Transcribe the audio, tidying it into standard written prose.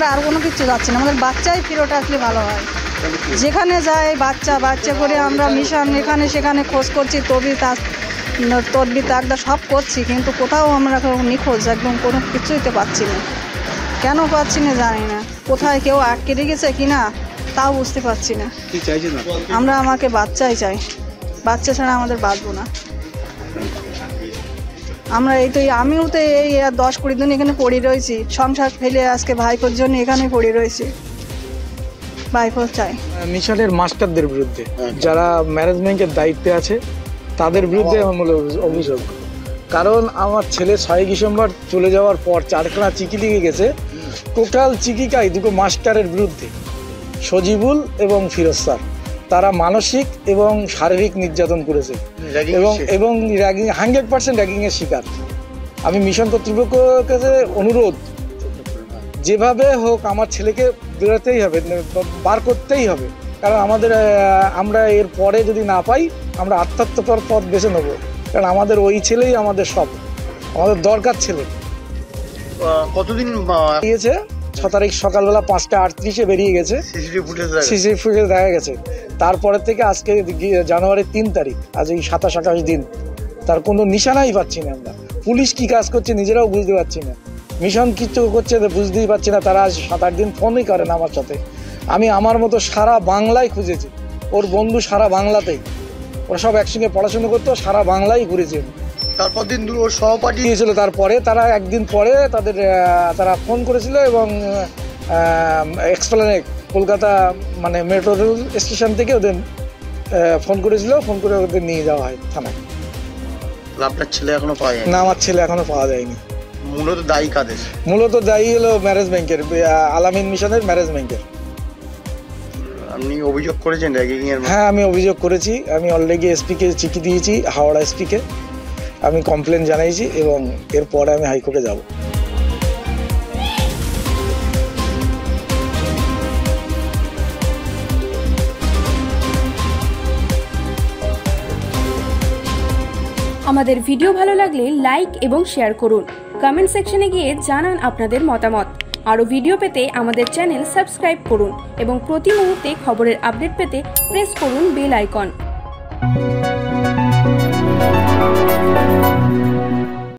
আমরা আর কোনো কিছু যাচ্ছি না, আমাদের বাচ্চাই ফেরত আসলে ভালো হয়। যেখানে যাই বাচ্চা বাচ্চা করে আমরা মিশন এখানে সেখানে খোঁজ করছি, তদবির তাকদা সব করছি, কিন্তু কোথাও আমরা নিখোঁজ একদম কোনো কিছুই তো পাচ্ছি না। কেন পাচ্ছি না জানি না, কোথায় কেউ আটকে রেখেছে কিনা তাও বুঝতে পারছি না। আমরা আমাকে বাচ্চাই চাই, বাচ্চা ছাড়া আমাদের বাঁচবো না। আমরা আমিও তো এই 10-20 দিন এখানে পড়ে রয়েছি, সংসার ফেলে আজকে ভাইপোর জন্য এখানে পড়ে রয়েছি। ভাইপো চাই। মিশনের মাস্টারদের বিরুদ্ধে, যারা ম্যানেজমেন্টের দায়িত্বে আছে তাদের বিরুদ্ধে আমার মূল অভিযোগ। কারণ আমার ছেলে 6 ডিসেম্বর চলে যাওয়ার পর 4খানা চিঠি লিখে গেছে, টোটাল চিঠিটাই দুটো মাস্টারের বিরুদ্ধে, সজিবুল এবং ফিরোজ স্যার। তারা মানসিক এবং শারীরিক নির্যাতন করেছে এবং র্যাগিং 100% র্যাগিংয়ের শিকার। আমি মিশন কর্তৃপক্ষের কাছে অনুরোধ, যেভাবে হোক আমার ছেলেকে বেরোতেই হবে, বার করতেই হবে। কারণ আমরা এর পরে যদি না পাই আমরা আত্মহত্যার পথ বেছে নেব। কারণ আমাদের ওই ছেলেই আমাদের সব, আমাদের দরকার ছেলে। কতদিন দিয়েছে? 6 তারিখ সকালবেলা 5টা 38-এ বেরিয়ে গেছে, সিসিটিভি ফুটেজ দেখা গেছে। তারপরে থেকে আজকে জানুয়ারির 3 তারিখ, আজ এই 27-28 দিন, তার কোনো নিশানাই পাচ্ছি না আমরা। পুলিশ কি কাজ করছে নিজেরাও বুঝতে পারছি না, মিশন কিছু করছে বুঝতেই পারছি না। তারা আজ 7-8 দিন ফোনই করে না আমার সাথে। আমি আমার মতো সারা বাংলায় খুঁজেছি, ওর বন্ধু সারা বাংলাতেই, ওরা সব একসঙ্গে পড়াশোনা করতো, সারা বাংলায় ঘুরেছে। তারপর দিন ওর সহপাঠী দিয়েছিল, তারপরে তারা একদিন পরে তারা ফোন করেছিল এবং এক্সপ্লেনেট কলকাতা মানে মেট্রো রেল স্টেশন থেকে ওদের ফোন করেছিল, ফোন করে ওদের নিয়ে যাওয়া হয় থানায়। আপনার ছেলে এখনো পাওয়া যায়নি? না, আমার ছেলে এখনো পাওয়া যায়নি। মূলত দায়ী কাদের? মূলত দায়ী হলো ম্যারেজ ব্যাংকের, আলামিন মিশনের ম্যারেজ ব্যাংকের। আপনি অভিযোগ করেছেন র্যাগিং এর? হ্যাঁ, আমি অভিযোগ করেছি। আমি অলরেডি এসপিকে চিঠি দিয়েছি, হাওড়া এসপিকে আমি কমপ্লেন জানাইছি এবং এরপরে আমি হাইকোর্টে যাব। আমাদের ভিডিও ভালো লাগলে লাইক এবং শেয়ার করুন। কমেন্ট সেকশনে গিয়ে জানান আপনাদের মতামত। আরও ভিডিও পেতে আমাদের চ্যানেল সাবস্ক্রাইব করুন এবং প্রতি মুহূর্তে খবরের আপডেট পেতে প্রেস করুন বেল আইকন।